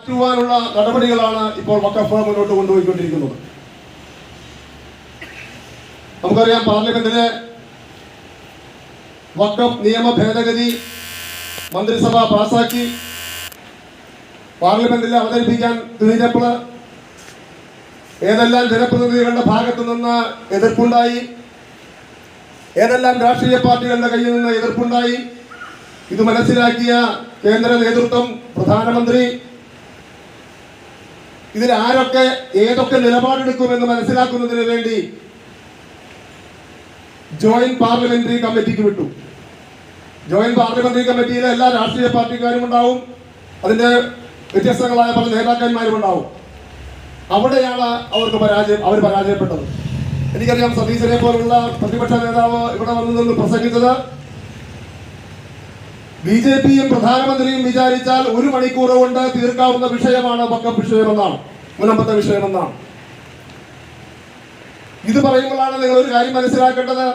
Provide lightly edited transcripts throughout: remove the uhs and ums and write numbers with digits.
മാറ്റുവാനുള്ള നടപടികളാണ് ഇപ്പോൾ വഖഫ് മുന്നോട്ട് കൊണ്ടുപോയിക്കൊണ്ടിരിക്കുന്നത്. നമുക്കറിയാം, പാർലമെന്റിലെ വഖഫ് നിയമ ഭേദഗതി മന്ത്രിസഭ പാസാക്കി പാർലമെന്റിൽ അവതരിപ്പിക്കാൻ തുനിഞ്ഞപ്പോൾ ഏതെല്ലാം ജനപ്രതിനിധികളുടെ ഭാഗത്തു നിന്ന് എതിർപ്പുണ്ടായി, ഏതെല്ലാം രാഷ്ട്രീയ പാർട്ടികളുടെ കയ്യിൽ നിന്ന് എതിർപ്പുണ്ടായി. ഇത് മനസ്സിലാക്കിയ കേന്ദ്ര നേതൃത്വം, പ്രധാനമന്ത്രി ഇതിൽ ആരൊക്കെ ഏതൊക്കെ നിലപാടെടുക്കുമെന്ന് മനസ്സിലാക്കുന്നതിന് വേണ്ടി ജോയിന്റ് പാർലമെന്ററി കമ്മിറ്റിക്ക് വിട്ടു. ജോയിന്റ് പാർലമെന്ററി കമ്മിറ്റിയിലെ എല്ലാ രാഷ്ട്രീയ പാർട്ടിക്കാരും ഉണ്ടാവും, അതിന്റെ വ്യത്യസ്തങ്ങളായ പല നേതാക്കന്മാരും ഉണ്ടാവും. അവിടെയാണ് അവർ പരാജയപ്പെട്ടത്. എനിക്കറിയാം, സതീശനെ പോലുള്ള പ്രതിപക്ഷ നേതാവ് ഇവിടെ വന്നു നിന്ന് പ്രസംഗിച്ചത് ബിജെപിയും പ്രധാനമന്ത്രിയും വിചാരിച്ചാൽ 1 മണിക്കൂർ കൊണ്ട് തീർക്കാവുന്ന വിഷയമാണ് വഖഫ് വിഷയമെന്നാണ്, മുനമ്പത്തെ വിഷയമെന്നാണ്. ഇത് പറയുമ്പോഴാണ് നിങ്ങൾ ഒരു കാര്യം മനസ്സിലാക്കേണ്ടത്.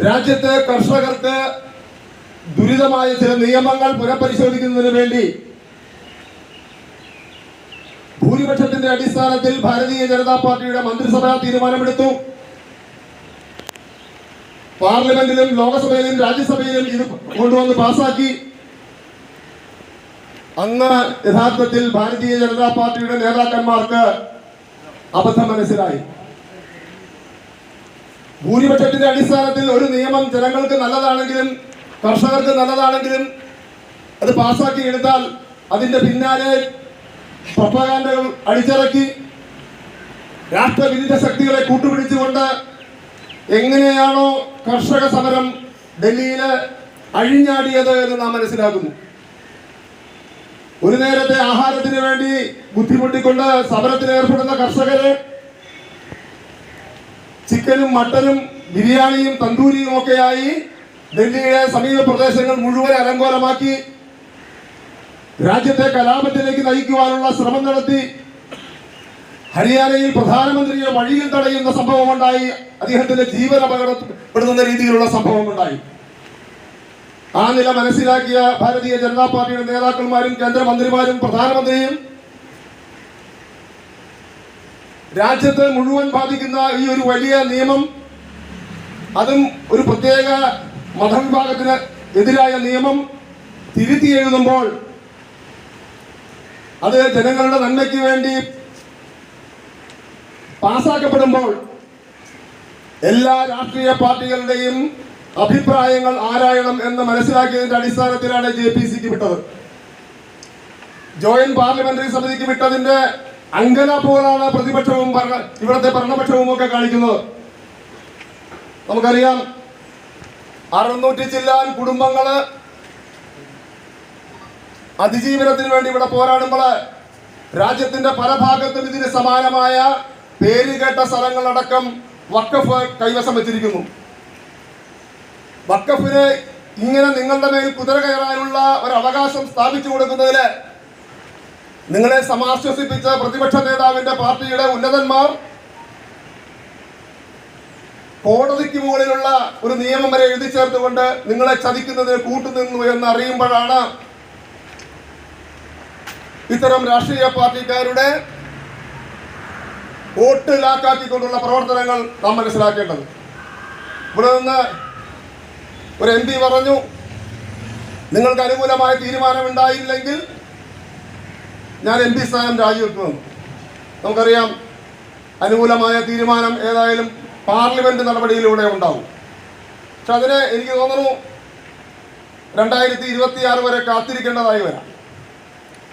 രാജ്യത്തെ കർഷകർക്ക് ദുരിതമായ ചില നിയമങ്ങൾ പുനഃപരിശോധിക്കുന്നതിന് വേണ്ടി ഭൂരിപക്ഷത്തിന്റെ അടിസ്ഥാനത്തിൽ ഭാരതീയ ജനതാ പാർട്ടിയുടെ മന്ത്രിസഭ തീരുമാനമെടുത്തു. പാർലമെന്റിലും ലോകസഭയിലും രാജ്യസഭയിലും ഇത് കൊണ്ടുവന്ന് പാസാക്കി. അന്ന് യഥാർത്ഥത്തിൽ ഭാരതീയ ജനതാ പാർട്ടിയുടെ നേതാക്കന്മാർക്ക് അബദ്ധം മനസ്സിലായി. ഭൂരിപക്ഷത്തിന്റെ അടിസ്ഥാനത്തിൽ ഒരു നിയമം ജനങ്ങൾക്ക് നല്ലതാണെങ്കിലും കർഷകർക്ക് നല്ലതാണെങ്കിലും അത് പാസാക്കി എടുത്താൽ അതിന്റെ പിന്നാലെ പ്രൊപ്പഗാൻഡകൾ അടിച്ചിറക്കി രാഷ്ട്രവിരുദ്ധ ശക്തികളെ കൂട്ടുപിടിച്ചുകൊണ്ട് എങ്ങനെയാണോ കർഷക സമരം ഡൽഹിയിൽ അഴിഞ്ഞാടിയത് എന്ന് നാം മനസ്സിലാക്കുന്നു. ഒരു നേരത്തെ ആഹാരത്തിന് വേണ്ടി ബുദ്ധിമുട്ടിക്കൊണ്ട് സമരത്തിന് ഏർപ്പെടുന്ന കർഷകരെ ചിക്കനും മട്ടനും ബിരിയാണിയും തന്തൂരിയും ഒക്കെയായി ഡൽഹിയിലെ സമീപ പ്രദേശങ്ങൾ മുഴുവൻ അലങ്കോലമാക്കി രാജ്യത്തെ കലാപത്തിലേക്ക് നയിക്കുവാനുള്ള ശ്രമം നടത്തി. ഹരിയാനയിൽ പ്രധാനമന്ത്രിയെ വഴിയിൽ തടയുന്ന സംഭവമുണ്ടായി, അദ്ദേഹത്തിന്റെ ജീവൻ അപകടപ്പെടുത്തുന്ന രീതിയിലുള്ള സംഭവമുണ്ടായി. ആ നില മനസ്സിലാക്കിയ ഭാരതീയ ജനതാ പാർട്ടിയുടെ നേതാക്കന്മാരും കേന്ദ്രമന്ത്രിമാരും പ്രധാനമന്ത്രിയും രാജ്യത്തെ മുഴുവൻ ബാധിക്കുന്ന ഈ ഒരു വലിയ നിയമം, അതും ഒരു പ്രത്യേക മതവിഭാഗത്തിന് എതിരായ നിയമം തിരുത്തി എഴുതുമ്പോൾ അത് ജനങ്ങളുടെ നന്മയ്ക്ക് വേണ്ടി പാസാക്കപ്പെടുമ്പോൾ എല്ലാ രാഷ്ട്രീയ പാർട്ടികളുടെയും അഭിപ്രായങ്ങൾ ആരായണം എന്ന് മനസ്സിലാക്കിയതിന്റെ അടിസ്ഥാനത്തിലാണ് JPCക്ക് വിട്ടത്. ജോയിന്റ് പാർലമെന്ററി സമിതിക്ക് വിട്ടതിന്റെ അങ്കലാപ്പുകളാണ് പ്രതിപക്ഷവും ഇവിടുത്തെ ഭരണപക്ഷവും ഒക്കെ കാണിക്കുന്നത്. നമുക്കറിയാം, 600 ചില്ലാൻ കുടുംബങ്ങള് അതിജീവനത്തിന് വേണ്ടി ഇവിടെ പോരാടുമ്പോൾ രാജ്യത്തിന്റെ പല ഭാഗത്തും ഇതിന് സമാനമായ പേരുകേട്ട സ്ഥലങ്ങളടക്കം വഖഫ് കൈവശം വെച്ചിരിക്കുന്നു. വഖഫിന് ഇങ്ങനെ നിങ്ങളുടെ മേൽ കുതിര കയറാനുള്ള ഒരു അവകാശം സ്ഥാപിച്ചു കൊടുക്കുന്നതില് നിങ്ങളെ സമാശ്വസിപ്പിച്ച പ്രതിപക്ഷ നേതാവിന്റെ പാർട്ടിയുടെ ഉന്നതന്മാർ കോടതിക്ക് മുകളിലുള്ള ഒരു നിയമം വരെ എഴുതി ചേർത്തുകൊണ്ട് നിങ്ങളെ ചതിക്കുന്നതിന് കൂട്ടുനിന്നു എന്ന് അറിയുമ്പോഴാണ് ഇത്തരം രാഷ്ട്രീയ പാർട്ടിക്കാരുടെ വോട്ട് ലാക്കാക്കിക്കൊണ്ടുള്ള പ്രവർത്തനങ്ങൾ നാം മനസ്സിലാക്കേണ്ടത്. ഇവിടെ നിന്ന് ഒരു MP പറഞ്ഞു, നിങ്ങൾക്ക് അനുകൂലമായ തീരുമാനം ഉണ്ടായില്ലെങ്കിൽ ഞാൻ MP സ്ഥാനം രാജിവെക്കുമെന്ന്. നമുക്കറിയാം, അനുകൂലമായ തീരുമാനം ഏതായാലും പാർലമെന്റ് നടപടിയിലൂടെ ഉണ്ടാവും. പക്ഷെ അതിന് എനിക്ക് തോന്നുന്നു 2026 വരെ കാത്തിരിക്കേണ്ടതായി വരാം.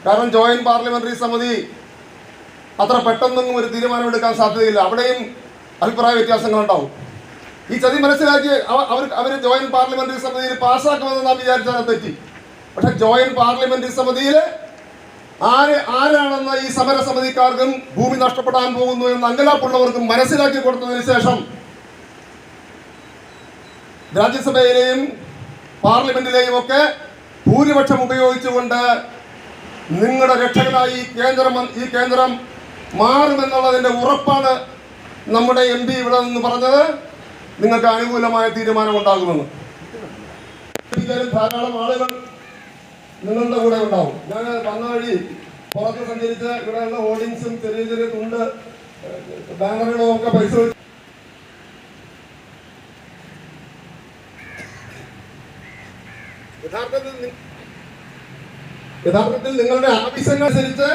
കാരണം ജോയിന്റ് പാർലമെന്ററി സമിതി അത്ര പെട്ടെന്നൊന്നും ഒരു തീരുമാനമെടുക്കാൻ സാധ്യതയില്ല. അവിടെയും അഭിപ്രായ വ്യത്യാസങ്ങൾ ഉണ്ടാവും. ഈ ചതി മനസ്സിലാക്കി അവർ ജോയിന്റ് പാർലമെന്ററി സമിതിയിൽ പാസ്സാക്കുമെന്ന് നാം വിചാരിച്ചാൽ തെറ്റി. പക്ഷെ ജോയിന്റ് പാർലമെന്ററി സമിതിയിൽ ആരാണെന്ന് ഈ സമരസമിതിക്കാർക്കും ഭൂമി നഷ്ടപ്പെടാൻ പോകുന്നു എന്ന് അങ്കലാപ്പുള്ളവർക്കും മനസ്സിലാക്കി കൊടുത്തതിന് ശേഷം രാജ്യസഭയിലെയും പാർലമെന്റിലെയും ഒക്കെ ഭൂരിപക്ഷം ഉപയോഗിച്ചുകൊണ്ട് നിങ്ങളുടെ രക്ഷകനായി ഈ കേന്ദ്രം മാറുമെന്നുള്ളതിന്റെ ഉറപ്പാണ് നമ്മുടെ MP ഇവിടെ നിന്ന് പറഞ്ഞത്. നിങ്ങൾക്ക് അനുകൂലമായ തീരുമാനം ഉണ്ടാകുമെന്ന്. ധാരാളം ആളുകൾ നിങ്ങളുടെ കൂടെ ഉണ്ടാവും. ഞാൻ വന്ന വഴി പുറത്ത് സഞ്ചരിച്ച് ഇവിടെയുള്ള ഹോർഡിങ്സും ചെറിയ ചെറിയ തുണ്ട് ബാനറുകളും ഒക്കെ പരിശോധിച്ചു. യഥാർത്ഥത്തിൽ നിങ്ങളുടെ ആവശ്യങ്ങൾക്കനുസരിച്ച്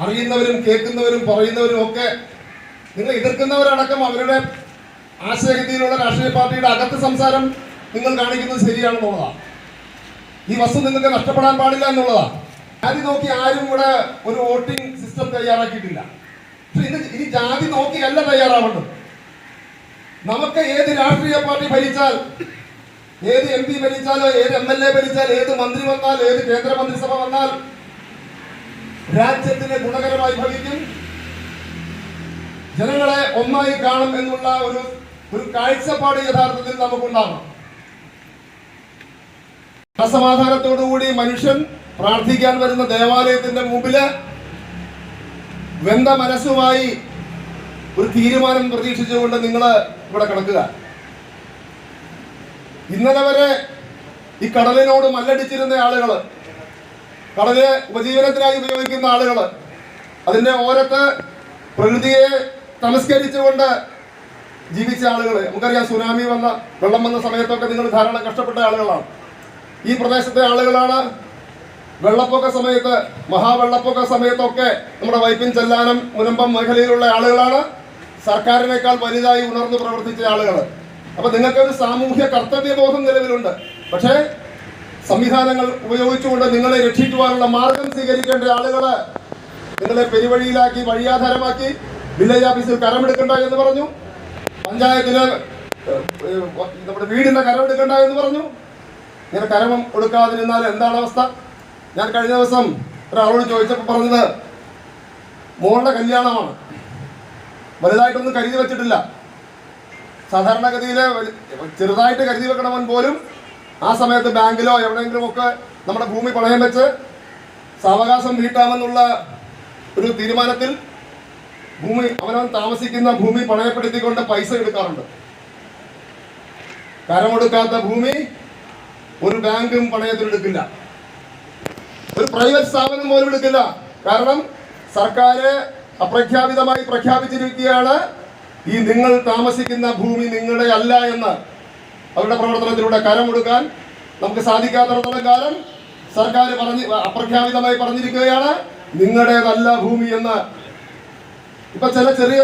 അറിയുന്നവരും കേൾക്കുന്നവരും പറയുന്നവരും ഒക്കെ നിങ്ങൾ എതിർക്കുന്നവരടക്കം അവരുടെ ആശയഗതിയിലുള്ള രാഷ്ട്രീയ പാർട്ടിയുടെ അകത്ത് സംസാരം നിങ്ങൾ കാണിക്കുന്നത് ശരിയാണെന്നുള്ളതാണ്. ഈ വസ്തു നിങ്ങൾക്ക് നഷ്ടപ്പെടാൻ പാടില്ല എന്നുള്ളതാണ്. ജാതി നോക്കി ആരും ഇവിടെ ഒരു വോട്ടിംഗ് സിസ്റ്റം തയ്യാറാക്കിയിട്ടില്ല. പക്ഷെ ഇനി ജാതി നോക്കിയല്ല തയ്യാറാവേണ്ടത്. നമുക്ക് ഏത് രാഷ്ട്രീയ പാർട്ടി ഭരിച്ചാൽ, ഏത് MP ഭരിച്ചാലോ, ഏത് MLA ഭരിച്ചാൽ, ഏത് മന്ത്രി വന്നാൽ, ഏത് കേന്ദ്രമന്ത്രിസഭ വന്നാൽ രാജ്യത്തിന് ഗുണകരമായി ഭവിക്കും, ജനങ്ങളെ ഒന്നായി കാണും എന്നുള്ള ഒരു കാഴ്ചപ്പാട് യഥാർത്ഥത്തിൽ നമുക്കുണ്ടാകണം. അസമാധാനത്തോടുകൂടി മനുഷ്യൻ പ്രാർത്ഥിക്കാൻ വരുന്ന ദേവാലയത്തിന്റെ മുമ്പില് വെന്ത മനസ്സുമായി ഒരു തീരുമാനം പ്രതീക്ഷിച്ചുകൊണ്ട് നിങ്ങൾ ഇവിടെ കിടക്കുക. ഇന്നലെ വരെ ഈ കടലിനോട് മല്ലടിച്ചിരുന്ന ആളുകള്, കടല് ഉപജീവനത്തിനായി ഉപയോഗിക്കുന്ന ആളുകള്, അതിന്റെ ഓരത്ത് പ്രകൃതിയെ തമസ്കരിച്ചുകൊണ്ട് ജീവിച്ച ആളുകള്, നമുക്കറിയാം സുനാമി വന്ന വെള്ളം വന്ന സമയത്തൊക്കെ നിങ്ങൾ ധാരാളം കഷ്ടപ്പെട്ട ആളുകളാണ്. ഈ പ്രദേശത്തെ ആളുകളാണ് വെള്ളപ്പൊക്ക സമയത്ത്, മഹാവെള്ളപ്പൊക്ക സമയത്തൊക്കെ നമ്മുടെ വൈപ്പിൻ, ചെല്ലാനം, മുനമ്പം മേഖലയിലുള്ള ആളുകളാണ് സർക്കാരിനേക്കാൾ വലുതായി ഉണർന്നു പ്രവർത്തിച്ച ആളുകൾ. അപ്പൊ നിങ്ങൾക്ക് ഒരു സാമൂഹ്യ കർത്തവ്യബോധം നിലവിലുണ്ട്. പക്ഷേ സംവിധാനങ്ങൾ ഉപയോഗിച്ചുകൊണ്ട് നിങ്ങളെ രക്ഷിക്കുവാനുള്ള മാർഗം സ്വീകരിക്കേണ്ട ആളുകള് നിങ്ങളെ പെരുവഴിയിലാക്കി, വഴിയാധാരമാക്കി, വില്ലേജ് ഓഫീസിൽ കരമെടുക്കണ്ട എന്ന് പറഞ്ഞു, പഞ്ചായത്തിന് നമ്മുടെ വീടിന്റെ കരമെടുക്കണ്ട എന്ന് പറഞ്ഞു. ഇങ്ങനെ കരമം കൊടുക്കാതിരുന്നാൽ എന്താണ് അവസ്ഥ? ഞാൻ കഴിഞ്ഞ ദിവസം ഒരാളോട് ചോദിച്ചപ്പോൾ പറഞ്ഞത് മോളുടെ കല്യാണമാണ്, വലുതായിട്ടൊന്നും കരുതി വെച്ചിട്ടില്ല. സാധാരണഗതിയിൽ ചെറുതായിട്ട് കരുതി വെക്കണമെൻ പോലും ആ സമയത്ത് ബാങ്കിലോ എവിടെയെങ്കിലും ഒക്കെ നമ്മുടെ ഭൂമി പണയം വെച്ച് സാവകാശം വീട്ടാമെന്നുള്ള ഒരു തീരുമാനത്തിൽ ഭൂമി, അവനവൻ താമസിക്കുന്ന ഭൂമി പണയപ്പെടുത്തിക്കൊണ്ട് പൈസ എടുക്കാറുണ്ട്. കരമൊടുക്കാത്ത ഭൂമി ഒരു ബാങ്കും പണയത്തിലെടുക്കില്ല, ഒരു പ്രൈവറ്റ് സ്ഥാപനം പോലും എടുക്കില്ല. കാരണം സർക്കാർ അപ്രഖ്യാപിതമായി പ്രഖ്യാപിച്ചിരിക്കുകയാണ് ഈ നിങ്ങൾ താമസിക്കുന്ന ഭൂമി നിങ്ങളുടെ അല്ല എന്ന്. അവരുടെ പ്രവർത്തനത്തിലൂടെ കരമൊടുക്കാൻ നമുക്ക് സാധിക്കാത്തിടത്തോളം കാലം സർക്കാർ അപ്രഖ്യാപിതമായി പറഞ്ഞിരിക്കുകയാണ് നിങ്ങളുടേതല്ല ഭൂമി എന്ന്. ഇപ്പൊ ചെറിയ